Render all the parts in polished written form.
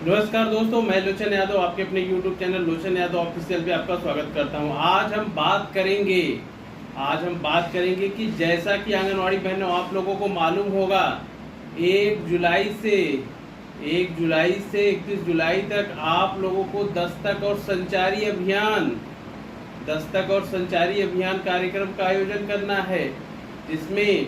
नमस्कार दोस्तों, मैं लोचन यादव आपके अपने YouTube चैनल लोचन यादव ऑफिशियल पे आपका स्वागत करता हूं। आज हम बात करेंगे कि जैसा कि आंगनवाड़ी बहनों आप लोगों को मालूम होगा 1 जुलाई से 31 जुलाई तक आप लोगों को दस्तक और संचारी अभियान कार्यक्रम का आयोजन करना है, जिसमें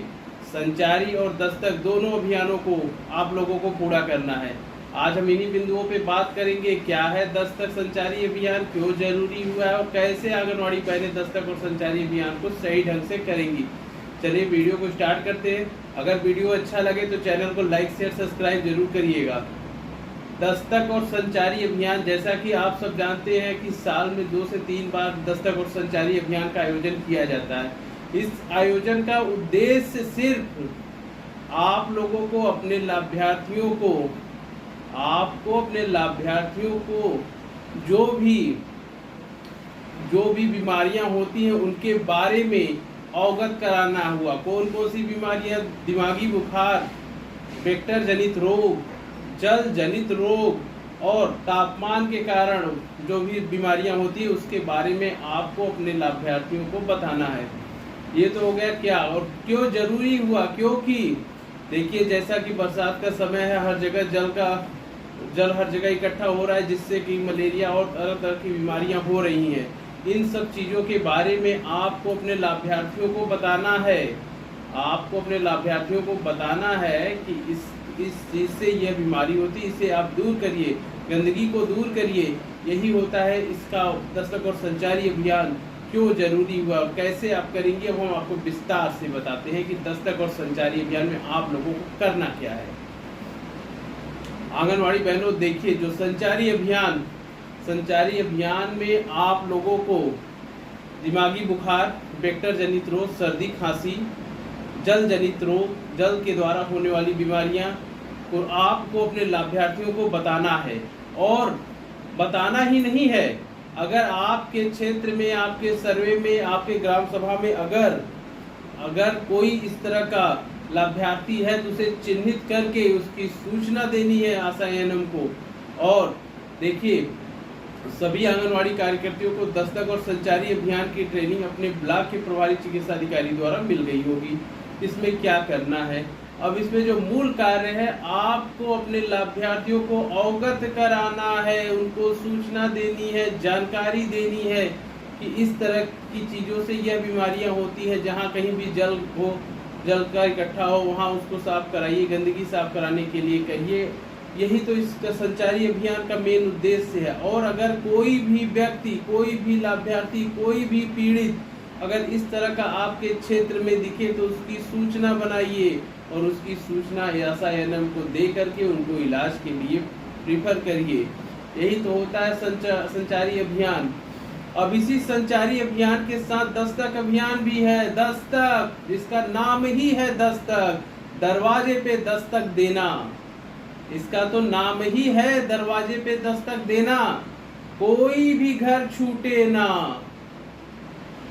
संचारी और दस्तक दोनों अभियानों को आप लोगों को पूरा करना है। आज हम इन्हीं बिंदुओं पे बात करेंगे। क्या है दस्तक संचारी अभियान, क्यों जरूरी हुआ है और कैसे आंगनवाड़ी बहनें दस्तक और संचारी अभियान को सही ढंग से करेंगी। चलिए वीडियो को स्टार्ट करते हैं। अगर वीडियो अच्छा लगे तो चैनल को लाइक शेयर सब्सक्राइब जरूर करिएगा। दस्तक और संचारी अभियान, जैसा कि आप सब जानते हैं कि साल में 2 से 3 बार दस्तक और संचारी अभियान का आयोजन किया जाता है। इस आयोजन का उद्देश्य सिर्फ आप लोगों को अपने लाभार्थियों को जो भी बीमारियां होती हैं उनके बारे में अवगत कराना हुआ। कौन कौन सी बीमारियां, दिमागी बुखार, वेक्टर जनित रोग, जल जनित रोग और तापमान के कारण जो भी बीमारियां होती है उसके बारे में आपको अपने लाभार्थियों को बताना है। ये तो हो गया क्या और क्यों जरूरी हुआ। क्योंकि देखिए, जैसा कि बरसात का समय है, हर जगह जल हर जगह इकट्ठा हो रहा है, जिससे कि मलेरिया और तरह तरह की बीमारियां हो रही हैं। इन सब चीज़ों के बारे में आपको अपने लाभार्थियों को बताना है कि इस चीज़ से यह बीमारी होती है, इसे आप दूर करिए, गंदगी को दूर करिए। यही होता है इसका दस्तक और संचारी अभियान क्यों जरूरी हुआ और कैसे आप करेंगे। अब हम आपको विस्तार से बताते हैं कि दस्तक और संचारी अभियान में आप लोगों को करना क्या है। आंगनवाड़ी बहनों, देखिए, जो संचारी अभियान में आप लोगों को दिमागी बुखार, वेक्टर जनित रोग, सर्दी खांसी, जल जनित रोग, जल के द्वारा होने वाली बीमारियां को आपको अपने लाभार्थियों को बताना है। और बताना ही नहीं है, अगर आपके क्षेत्र में, आपके सर्वे में, आपके ग्राम सभा में अगर कोई इस तरह का लाभार्थी है तो उसे चिन्हित करके उसकी सूचना देनी है आशा एएनएम को। और देखिए, सभी आंगनवाड़ी कार्यकर्तियों को दस्तक और संचारी अभियान की ट्रेनिंग अपने ब्लॉक के प्रभारी चिकित्सा अधिकारी द्वारा मिल गई होगी। इसमें क्या करना है, अब इसमें जो मूल कार्य है, आपको अपने लाभार्थियों को अवगत कराना है, उनको सूचना देनी है, जानकारी देनी है कि इस तरह की चीज़ों से यह बीमारियां होती है। जहां कहीं भी जल का इकट्ठा हो वहां उसको साफ कराइए, गंदगी साफ कराने के लिए कहिए। यही तो इसका संचारी अभियान का मेन उद्देश्य है। और अगर कोई भी व्यक्ति, कोई भी लाभार्थी, कोई भी पीड़ित अगर इस तरह का आपके क्षेत्र में दिखे तो उसकी सूचना बनाइए और उसकी सूचना आशा एएनएम को दे करके उनको इलाज के लिए प्रीफर करिए। यही तो होता है संचारी अभियान। अब इसी संचारी अभियान के साथ दस्तक अभियान भी है। दस्तक, इसका नाम ही है दस्तक, दरवाजे पे दस्तक देना। इसका तो नाम ही है दरवाजे पे दस्तक देना। कोई भी घर छूटे ना,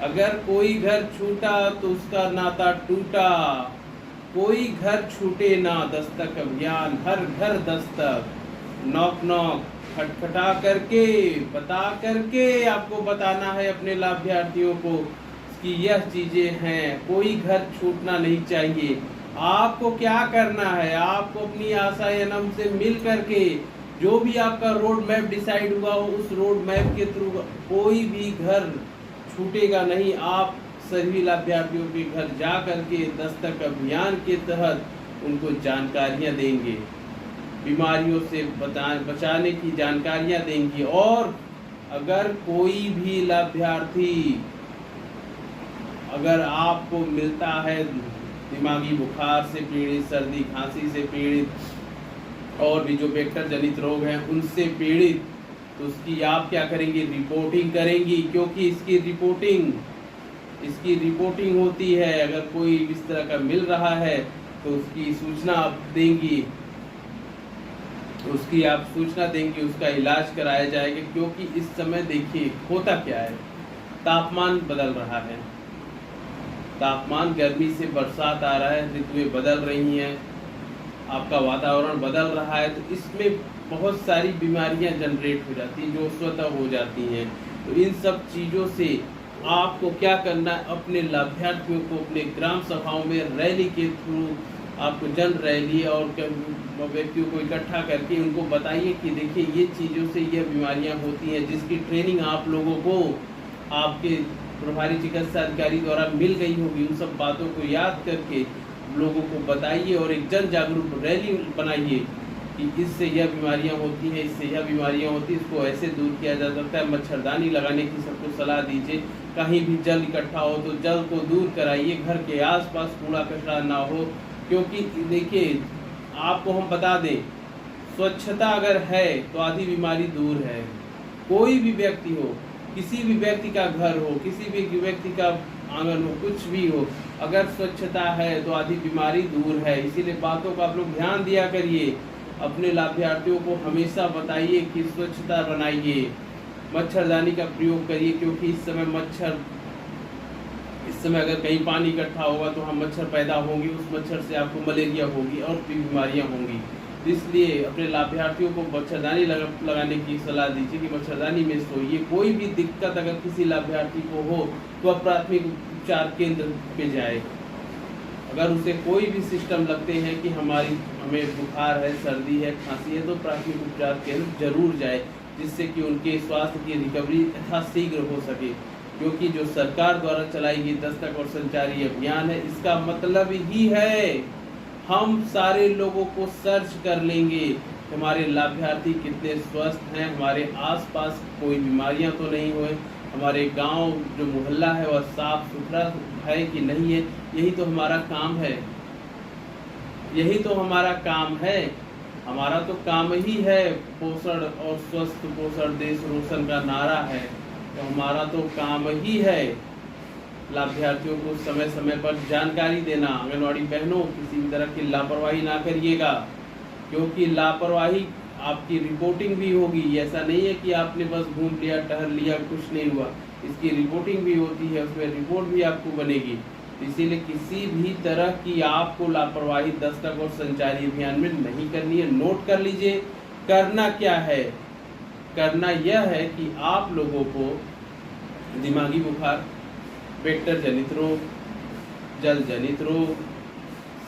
अगर कोई घर छूटा तो उसका नाता टूटा। कोई घर छूटे ना, दस्तक अभियान, हर घर दस्तक। नॉक नॉक, खटखटा करके, बता करके आपको बताना है अपने लाभार्थियों को कि यह चीजें हैं। कोई घर छूटना नहीं चाहिए। आपको क्या करना है, आपको अपनी आशा एएनएम से मिल करके जो भी आपका रोड मैप डिसाइड हुआ हो उस रोड मैप के थ्रू कोई भी घर छूटेगा नहीं। आप सभी लाभार्थियों के घर जा करके दस्तक अभियान के तहत उनको जानकारियां देंगे, बीमारियों से बचाने की जानकारियां देंगी। और अगर कोई भी लाभार्थी अगर आपको मिलता है दिमागी बुखार से पीड़ित, सर्दी खांसी से पीड़ित और भी जो वेक्टर जनित रोग हैं उनसे पीड़ित, तो उसकी आप क्या करेंगे, रिपोर्टिंग करेंगी। क्योंकि इसकी रिपोर्टिंग होती है। अगर कोई इस तरह का मिल रहा है तो उसकी सूचना आप देंगी, उसका इलाज कराया जाएगा। क्योंकि इस समय देखिए होता क्या है, तापमान बदल रहा है, तापमान, गर्मी से बरसात आ रहा है, ऋतुएं बदल रही हैं, आपका वातावरण बदल रहा है। तो इसमें बहुत सारी बीमारियां जनरेट हो जाती हैं जो स्वतः हो जाती हैं। तो इन सब चीज़ों से आपको क्या करना है, अपने लाभार्थियों को अपने ग्राम सभाओं में रैली के थ्रू आपको जन रैली और व्यक्तियों को इकट्ठा करके उनको बताइए कि देखिए ये चीज़ों से यह बीमारियां होती हैं, जिसकी ट्रेनिंग आप लोगों को आपके प्रभारी चिकित्सा अधिकारी द्वारा मिल गई होगी। उन सब बातों को याद करके लोगों को बताइए और एक जन जागरूक रैली बनाइए कि इससे यह बीमारियां होती हैं, इससे यह बीमारियां होती हैं, इसको ऐसे दूर किया जा सकता है। मच्छरदानी लगाने की सबको सलाह दीजिए। कहीं भी जल इकट्ठा हो तो जल को दूर कराइए, घर के आसपास कूड़ा कचरा ना हो। क्योंकि देखिए आपको हम बता दें, स्वच्छता अगर है तो आधी बीमारी दूर है। कोई भी व्यक्ति हो, किसी भी व्यक्ति का घर हो, किसी भी व्यक्ति का आंगन हो, कुछ भी हो, अगर स्वच्छता है तो आधी बीमारी दूर है। इसीलिए बातों का आप लोग ध्यान दिया करिए। अपने लाभार्थियों को हमेशा बताइए कि स्वच्छता बनाइए, मच्छरदानी का प्रयोग करिए। क्योंकि इस समय अगर कहीं पानी इकट्ठा होगा तो हम मच्छर पैदा होंगे, उस मच्छर से आपको मलेरिया होगी और भी बीमारियां होंगी। इसलिए अपने लाभार्थियों को मच्छरदानी लगाने की सलाह दीजिए कि मच्छरदानी में सोइए। कोई भी दिक्कत अगर किसी लाभार्थी को हो तो आप प्राथमिक उपचार केंद्र पे जाए। अगर उसे कोई भी सिस्टम लगते हैं कि हमें बुखार है, सर्दी है, खांसी है, तो प्राथमिक उपचार केंद्र जरूर जाए, जिससे कि उनके स्वास्थ्य की रिकवरी यथाशीघ्र हो सके। क्योंकि जो सरकार द्वारा चलाई गई दस्तक और संचारी अभियान है, इसका मतलब ही है हम सारे लोगों को सर्च कर लेंगे, हमारे लाभार्थी कितने स्वस्थ हैं, हमारे आसपास कोई बीमारियां तो नहीं हुए, हमारे गांव जो मोहल्ला है वह साफ सुथरा है कि नहीं है। यही तो हमारा काम है, यही तो हमारा काम है। हमारा तो काम ही है पोषण और स्वस्थ पोषण देश रोशन का नारा है। तो हमारा तो काम ही है लाभार्थियों को समय समय पर जानकारी देना। आंगनवाड़ी बहनों, किसी भी तरह की लापरवाही ना करिएगा, क्योंकि लापरवाही आपकी रिपोर्टिंग भी होगी। ऐसा नहीं है कि आपने बस घूम लिया, टहल लिया, कुछ नहीं हुआ। इसकी रिपोर्टिंग भी होती है, उसमें रिपोर्ट भी आपको बनेगी। इसीलिए किसी भी तरह की आपको लापरवाही दस्तक और संचारी अभियान में नहीं करनी है। नोट कर लीजिए, करना क्या है। करना यह है कि आप लोगों को दिमागी बुखार, वेक्टर जनित रोग, जल जनित रोग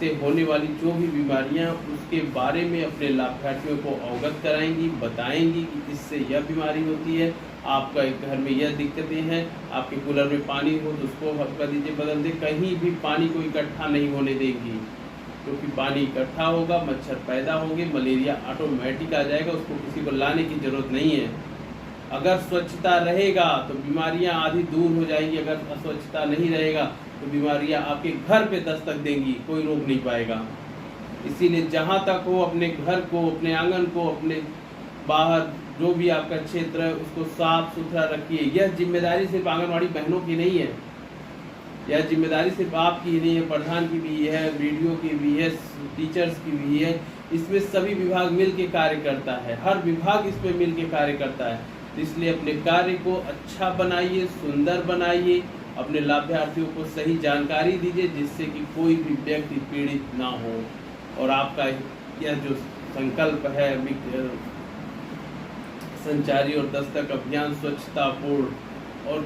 से होने वाली जो भी बीमारियां, उसके बारे में अपने लाभार्थियों को अवगत कराएंगी, बताएंगी कि इससे यह बीमारी होती है, आपका एक घर में यह दिक्कतें हैं, आपके कूलर में पानी हो तो उसको हल्का दीजिए, बदल दे। कहीं भी पानी को इकट्ठा नहीं होने देंगी, क्योंकि पानी इकट्ठा होगा, मच्छर पैदा होंगे, मलेरिया ऑटोमेटिक आ जाएगा, उसको किसी को लाने की जरूरत नहीं है। अगर स्वच्छता रहेगा तो बीमारियां आधी दूर हो जाएंगी। अगर अस्वच्छता नहीं रहेगा तो बीमारियां आपके घर पे दस्तक देंगी, कोई रोक नहीं पाएगा। इसीलिए जहां तक हो अपने घर को, अपने आंगन को, अपने बाहर जो भी आपका क्षेत्र है उसको साफ सुथरा रखिए। यह जिम्मेदारी सिर्फ आंगनवाड़ी बहनों की नहीं है, यह जिम्मेदारी सिर्फ आपकी ही नहीं है, प्रधान की भी है, वीडियो की भी है, टीचर्स की भी है। इसमें सभी विभाग मिल के कार्य करता है, हर विभाग इस पे मिल के कार्य करता है। इसलिए अपने कार्य को अच्छा बनाइए, सुंदर बनाइए, अपने लाभार्थियों को सही जानकारी दीजिए, जिससे कि कोई भी व्यक्ति पीड़ित ना हो। और आपका यह जो संकल्प है संचारी और दस्तक अभियान स्वच्छतापूर्ण और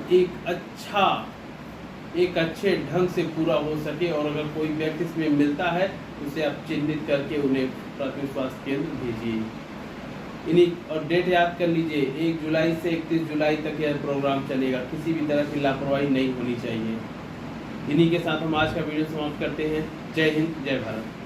एक अच्छे ढंग से पूरा हो सके। और अगर कोई व्यक्ति इसमें मिलता है तो उसे आप चिन्हित करके उन्हें प्राथमिक स्वास्थ्य केंद्र भेजिए। इन्हीं और डेट याद कर लीजिए, 1 जुलाई से 31 जुलाई तक यह प्रोग्राम चलेगा। किसी भी तरह की लापरवाही नहीं होनी चाहिए। इन्हीं के साथ हम आज का वीडियो समाप्त करते हैं। जय हिंद, जय भारत।